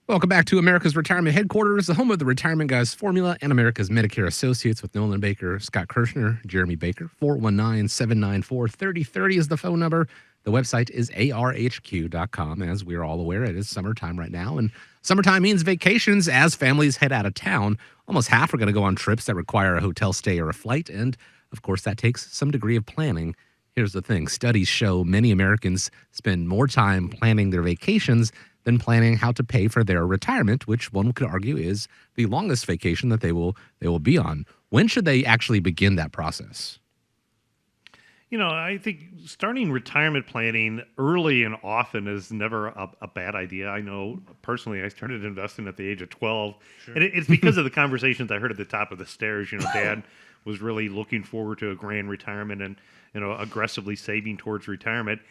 Welcome back to America's Retirement Headquarters, the home of the Retirement Guys Formula and America's Medicare Associates with Nolan Baker, Scott Kerschner, Jeremy Baker. 419-794-3030 is the phone number. The website is arhq.com. As we are all aware, it is summertime right now, and summertime means vacations as families head out of town. Almost half are going to go on trips that require a hotel stay or a flight, and of course, that takes some degree of planning. Here's the thing. Studies show many Americans spend more time planning their vacations than planning how to pay for their retirement, which one could argue is the longest vacation that they will be on. When should they actually begin that process? I think starting retirement planning early and often is never a bad idea. I know personally, I started investing at the age of 12, and it's because of the conversations I heard at the top of the stairs. Dad was really looking forward to a grand retirement and, aggressively saving towards retirement.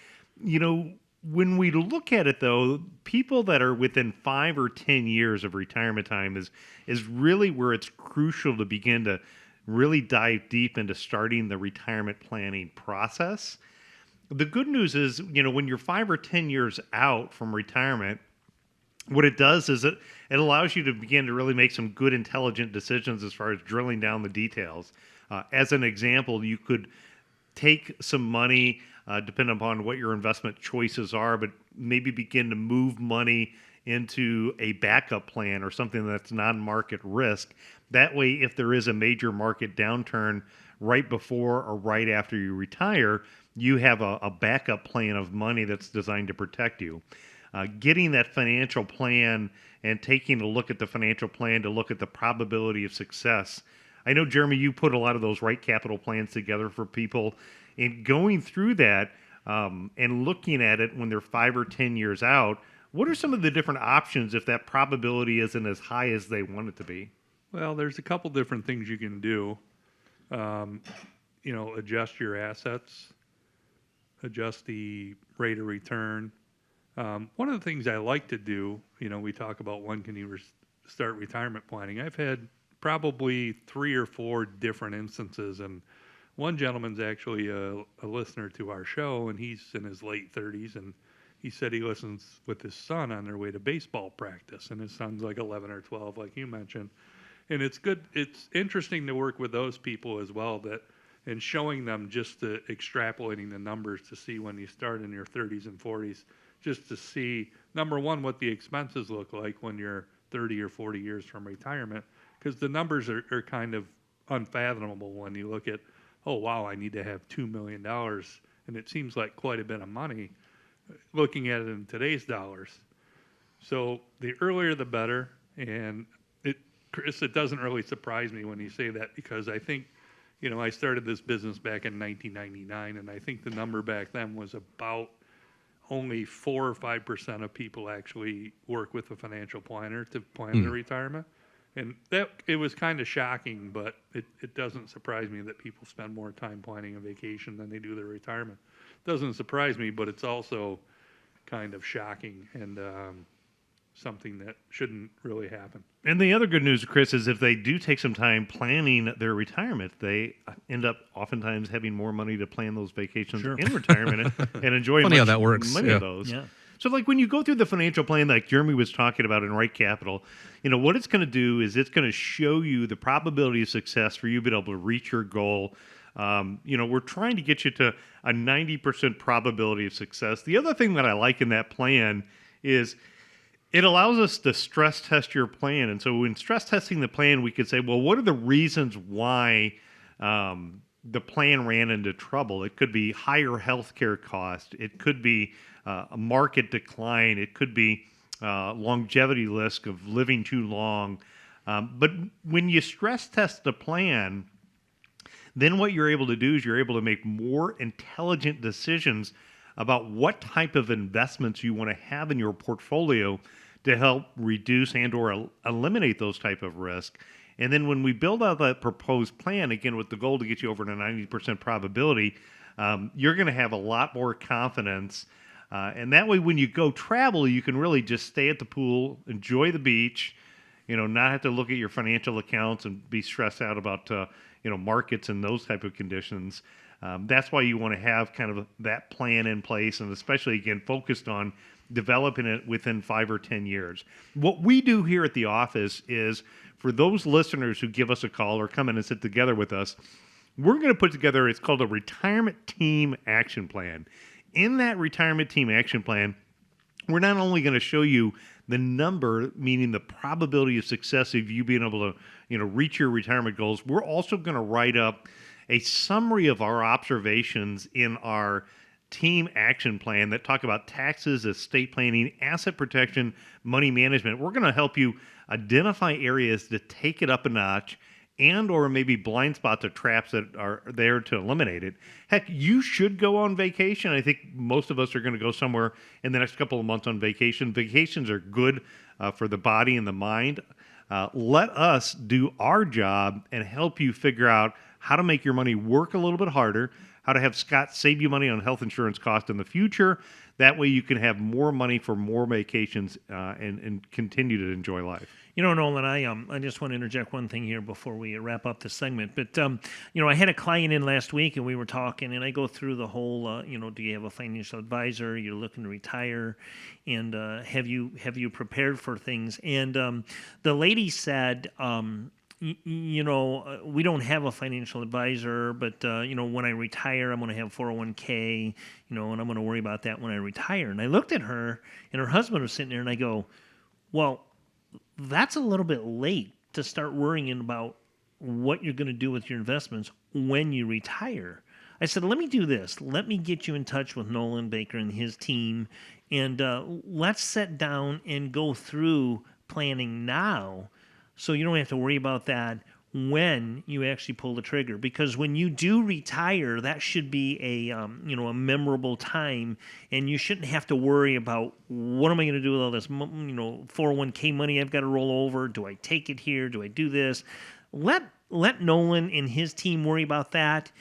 When we look at it, though, people that are within 5 or 10 years of retirement time is really where it's crucial to begin to really dive deep into starting the retirement planning process. The good news is, when you're 5 or 10 years out from retirement, what it does is it allows you to begin to really make some good, intelligent decisions as far as drilling down the details. As an example, you could take some money, depending upon what your investment choices are, but maybe begin to move money into a backup plan or something that's non-market risk. That way, if there is a major market downturn right before or right after you retire, you have a backup plan of money that's designed to protect you. Getting that financial plan and taking a look at the financial plan to look at the probability of success. I know, Jeremy, you put a lot of those right capital plans together for people. And going through that and looking at it when they're 5 or 10 years out, what are some of the different options if that probability isn't as high as they want it to be? Well, there's a couple different things you can do. Adjust your assets, adjust the rate of return. One of the things I like to do, we talk about when can you start retirement planning. I've had probably 3 or 4 different instances, and one gentleman's actually a listener to our show, and he's in his late 30s, and he said he listens with his son on their way to baseball practice, and his son's like 11 or 12, like you mentioned. And it's good. It's interesting to work with those people as well, and showing them just extrapolating the numbers to see when you start in your 30s and 40s, just to see, number one, what the expenses look like when you're 30 or 40 years from retirement, because the numbers are kind of unfathomable when you look at, oh, wow, I need to have $2 million, and it seems like quite a bit of money looking at it in today's dollars. So the earlier the better, and Chris, it doesn't really surprise me when you say that, because I think, I started this business back in 1999, and I think the number back then was about only 4 or 5% of people actually work with a financial planner to plan their retirement. And it was kind of shocking, but it doesn't surprise me that people spend more time planning a vacation than they do their retirement. Doesn't surprise me, but it's also kind of shocking and something that shouldn't really happen. And the other good news, Chris, is if they do take some time planning their retirement, they end up oftentimes having more money to plan those vacations in retirement and enjoy Funny how that works. Many of those. Yeah. So like when you go through the financial plan like Jeremy was talking about in Right Capital, what it's going to do is it's going to show you the probability of success for you being able to reach your goal. We're trying to get you to a 90% probability of success. The other thing that I like in that plan is it allows us to stress test your plan. And so in stress testing the plan, we could say, well, what are the reasons why the plan ran into trouble? It could be higher healthcare costs. It could be a market decline. It could be longevity risk of living too long. But when you stress test the plan, then what you're able to do is you're able to make more intelligent decisions about what type of investments you want to have in your portfolio to help reduce and or eliminate those type of risk. And then when we build out that proposed plan, again, with the goal to get you over to 90% probability, you're going to have a lot more confidence. And that way, when you go travel, you can really just stay at the pool, enjoy the beach, not have to look at your financial accounts and be stressed out about, markets and those type of conditions. That's why you want to have kind of that plan in place, and especially, again, focused on developing it within 5 or 10 years. What we do here at the office is for those listeners who give us a call or come in and sit together with us, we're going to put together, it's called a retirement team action plan. In that retirement team action plan, we're not only going to show you the number, meaning the probability of success of you being able to, reach your retirement goals, we're also going to write up a summary of our observations in our team action plan that talk about taxes, estate planning, asset protection, money management. We're going to help you identify areas to take it up a notch and or maybe blind spots or traps that are there to eliminate it. Heck, you should go on vacation. I think most of us are going to go somewhere in the next couple of months on vacation. Vacations are good for the body and the mind. Let us do our job and help you figure out how to make your money work a little bit harder, how to have Scott save you money on health insurance costs in the future. That way you can have more money for more vacations and continue to enjoy life. Nolan, I just want to interject one thing here before we wrap up this segment. But I had a client in last week, and we were talking, and I go through the whole, do you have a financial advisor? You're looking to retire, and have you prepared for things? And the lady said, we don't have a financial advisor, but when I retire, I'm going to have 401k, and I'm going to worry about that when I retire. And I looked at her, and her husband was sitting there, and I go, well, that's a little bit late to start worrying about what you're going to do with your investments when you retire. I said, let me do this. Let me get you in touch with Nolan Baker and his team, and let's sit down and go through planning now so you don't have to worry about that when you actually pull the trigger. Because when you do retire, that should be a memorable time, and you shouldn't have to worry about what am I going to do with all this 401k money I've got to roll over. Do I take it here? Do I do this? Let Nolan and his team worry about that.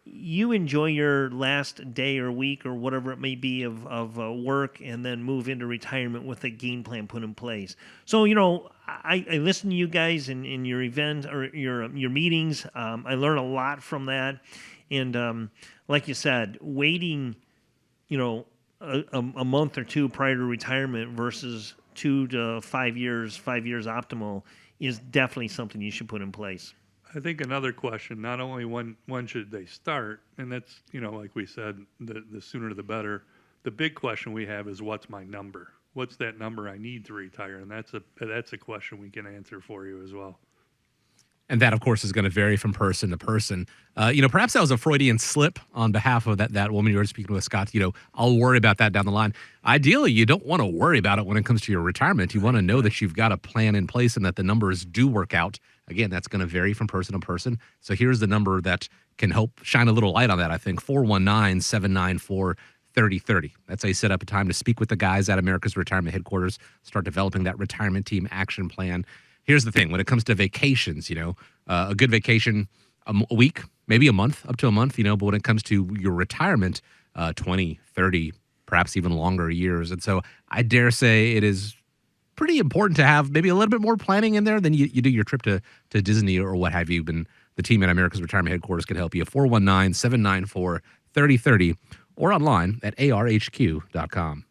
You enjoy your last day or week or whatever it may be of work, and then move into retirement with a game plan put in place. So, I listen to you guys in your event or your meetings. I learn a lot from that. And like you said, waiting, a month or two prior to retirement versus 2 to 5 years optimal is definitely something you should put in place. I think another question, not only when should they start, and that's, like we said, the sooner the better. The big question we have is, what's my number? What's that number I need to retire? And that's a question we can answer for you as well. And that, of course, is going to vary from person to person. Perhaps that was a Freudian slip on behalf of that woman you were speaking with, Scott. I'll worry about that down the line. Ideally, you don't want to worry about it when it comes to your retirement. You want to know that you've got a plan in place and that the numbers do work out. Again, that's going to vary from person to person. So here's the number that can help shine a little light on that, I think, 419-794-3030. That's how you set up a time to speak with the guys at America's Retirement Headquarters, start developing that retirement team action plan. Here's the thing. When it comes to vacations, a good vacation, a week, maybe a month, up to a month, but when it comes to your retirement, 20, 30, perhaps even longer years. And so I dare say it is pretty important to have maybe a little bit more planning in there than you do your trip to Disney or what have you. The team at America's Retirement Headquarters can help you. 419-794-3030 or online at arhq.com.